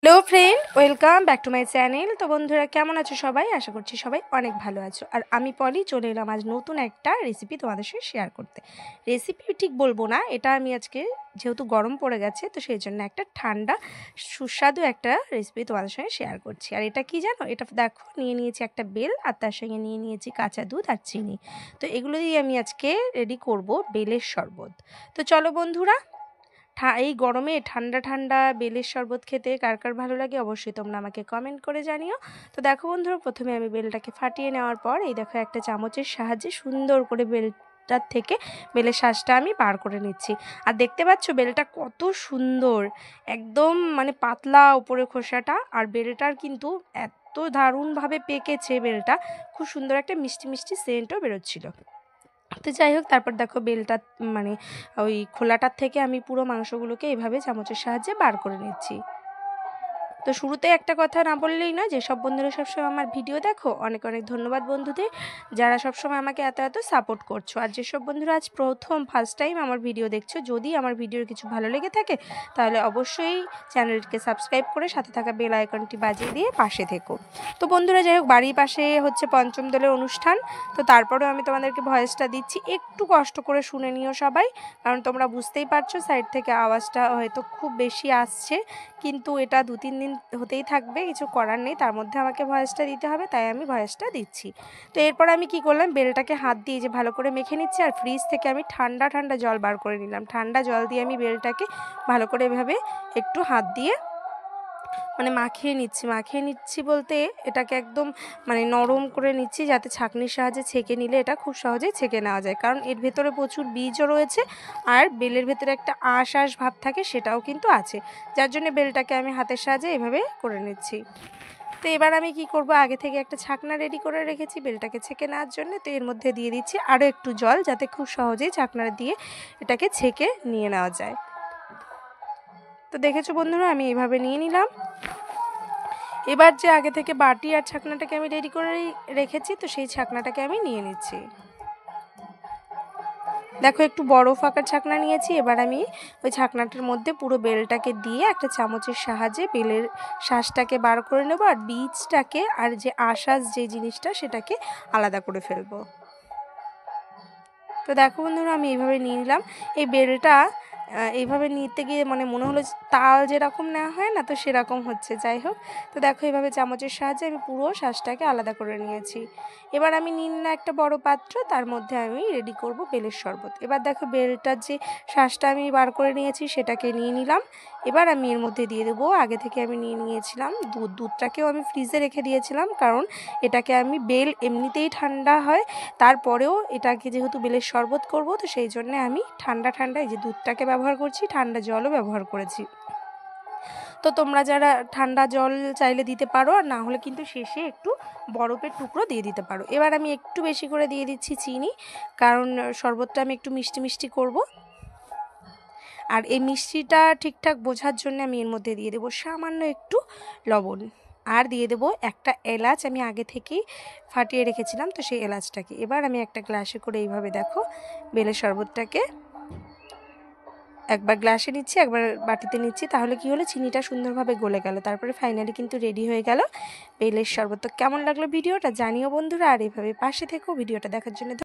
Hello friend welcome back to my channel. तो बंधुरा केमन आछो सबाई? आशा करछि सबाई अनेक भालो आछो। और आमी पली चले एलाम आज नतून एकटा रेसिपि तोमादेर साथे शेयर करते। रेसिपि ठीक बोलबो ना, एटा आमी आजके जेहेतु गरम पड़े गेछे तो सेई जोन्नो एकटा ठांडा सुस्वादु एकटा रेसिपि तोमादेर साथे शेयर करछि। और एटा कि जानो, एटा देखो निये नियेछि एकटा बेल और तार संगे निये नियेछि काँचा दूध और चिनी। तो एगुलो दिये आमी आजके रेडी करबो बेलेर शरबत। तो चलो बंधुरा, এই গরমে ঠান্ডা ঠান্ডা বেলের শরবত খেতে কার কার ভালো লাগে অবশ্যই তোমরা আমাকে কমেন্ট করে জানিও। তো দেখো বন্ধুরা, প্রথমে আমি বেলটাকে ফাটিয়ে নেওয়ার পর এই দেখো একটা চামচের সাহায্যে সুন্দর করে বেলটার থেকে বেলের শাঁসটা আমি বার করে নিচ্ছি। আর দেখতে পাচ্ছ বেলটা কত সুন্দর, একদম মানে পাতলা উপরে খোসাটা। আর বেলটার কিন্তু এত দারুণভাবে পেকেছে বেলটা, খুব সুন্দর একটা মিষ্টি মিষ্টি সেন্টও বেরোচ্ছিল। তো যাই হোক, তারপর দেখো বেলটা মানে ওই খোলাটার থেকে আমি পুরো মাংসগুলোকে এভাবে চামচের সাহায্যে বার করে নিচ্ছি। তো শুরুতে একটা কথা না বললেই নয়, যেসব বন্ধুরা সবসময় আমার ভিডিও দেখো অনেক অনেক ধন্যবাদ বন্ধুদের, যারা সবসময় আমাকে এত এত সাপোর্ট করছো। আর যেসব বন্ধুরা আজ ফার্স্ট টাইম আমার ভিডিও দেখছো, যদি আমার ভিডিওর কিছু ভালো লেগে থাকে তাহলে অবশ্যই চ্যানেলটিকে সাবস্ক্রাইব করে সাথে থাকা বেল আইকনটি বাজিয়ে দিয়ে পাশে থেকো। তো বন্ধুরা যাই হোক, বাড়ির পাশে হচ্ছে পঞ্চম দোলের অনুষ্ঠান, তো তারপরেও আমি তোমাদেরকে ভয়েসটা দিচ্ছি, একটু কষ্ট করে শুনে নিও সবাই, কারণ তোমরা বুঝতেই পারছো সাইড থেকে আওয়াজটা হয়তো খুব বেশি আসছে, কিন্তু এটা 2-3 দিন হতেই থাকবে, কিছু করার নেই, তার মধ্যে আমাকে ভয়েসটা দিতে হবে, তাই আমি ভয়েসটা দিচ্ছি। তো এরপর আমি কি করলাম, বেলটাকে হাত দিয়ে যে ভালো করে মেখে নিচ্ছি, আর ফ্রিজ থেকে আমি ঠান্ডা ঠান্ডা জল বার করে নিলাম। ঠান্ডা জল দিয়ে আমি বেলটাকে ভালো করে এভাবে একটু হাত দিয়ে মানে মাখিয়ে নিচ্ছি বলতে এটাকে একদম মানে নরম করে নিচ্ছি, যাতে ছাঁকনির সাহায্যে ছেঁকে নিলে এটা খুব সহজেই ছেঁকে নেওয়া যায়, কারণ এর ভেতরে প্রচুর বীজও রয়েছে আর বেলের ভেতরে একটা আঁশ ভাব থাকে, সেটাও কিন্তু আছে, যার জন্য বেলটাকে আমি হাতের সাহায্যে এভাবে করে নিচ্ছি। তো এবার আমি কি করব, আগে থেকে একটা ছাঁকনা রেডি করে রেখেছি বেলটাকে ছেঁকে নেওয়ার জন্য, তো এর মধ্যে দিয়ে দিচ্ছি আরও একটু জল, যাতে খুব সহজেই ছাঁকনা দিয়ে এটাকে ছেঁকে নিয়ে নেওয়া যায়। তো দেখেছো বন্ধুরা, আমি এইভাবে নিয়ে নিলাম। এবার যে আগে থেকে বাটি আর ছাকনাটাকে আমি রেডি করে রেখেছি, তো সেই ছাকনাটাকে আমি নিয়ে নিচ্ছি। দেখো একটু বড় ফাঁকার ছাকনা নিয়েছি। এবার আমি ওই ছাকনাটার মধ্যে পুরো বেলটাকে দিয়ে একটা চামচের সাহায্যে বেলের শাঁসটাকে বার করে নেব, আর বীজটাকে আর যে আঁশ যে জিনিসটা সেটাকে আলাদা করে ফেলবো। তো দেখো বন্ধুরা, আমি এইভাবে নিয়ে নিলাম। এই বেলটা এইভাবে নিতে গিয়ে মানে মনে হলো তাল যেরকম নেওয়া হয় না, তো সেরকম হচ্ছে। যাই হোক, তো দেখো এইভাবে চামচের সাহায্যে আমি পুরো শাঁসটাকে আলাদা করে নিয়েছি। এবার আমি নিয়ে নিলাম একটা বড় পাত্র, তার মধ্যে আমি রেডি করব বেলের শরবত। এবার দেখো বেলটার যে শাঁসটা আমি বার করে নিয়েছি সেটাকে নিয়ে নিলাম। এবার আমি এর মধ্যে দিয়ে দেবো আগে থেকে আমি নিয়ে নিয়েছিলাম দুধটাকেও আমি ফ্রিজে রেখে দিয়েছিলাম, কারণ এটাকে আমি বেল এমনিতেই ঠান্ডা হয়, তারপরেও এটাকে যেহেতু বেলের শরবত করব, তো সেই জন্য আমি ঠান্ডা ঠান্ডা এই যে দুধটাকে ব্যবহার করছি, ঠান্ডা জলও ব্যবহার করেছি। তো তোমরা যারা ঠান্ডা জল চাইলে দিতে পারো, আর না হলে কিন্তু শেষে একটু বরফের টুকরো দিয়ে দিতে পারো। এবার আমি একটু বেশি করে দিয়ে দিচ্ছি চিনি, কারণ শরবতটা আমি একটু মিষ্টি মিষ্টি করব। আর এই মিষ্টিটা ঠিকঠাক বোঝার জন্য আমি এর মধ্যে দিয়ে দেবো সামান্য একটু লবণ, আর দিয়ে দেবো একটা এলাচ আমি আগে থেকেই ফাটিয়ে রেখেছিলাম, তো সেই এলাচটাকে এবার আমি একটা গ্লাসে করে এইভাবে দেখো বেলের শরবতটাকে একবার গ্লাসে নিচ্ছি, একবার বাটিতে নিচ্ছি, তাহলে কি হলো চিনিটা সুন্দরভাবে গলে গেল। তারপরে ফাইনালি কিন্তু রেডি হয়ে গেল বেলের শরবত। তো কেমন লাগলো ভিডিওটা জানিও বন্ধুরা, আর এইভাবে পাশে থেকো ভিডিওটা দেখার জন্য।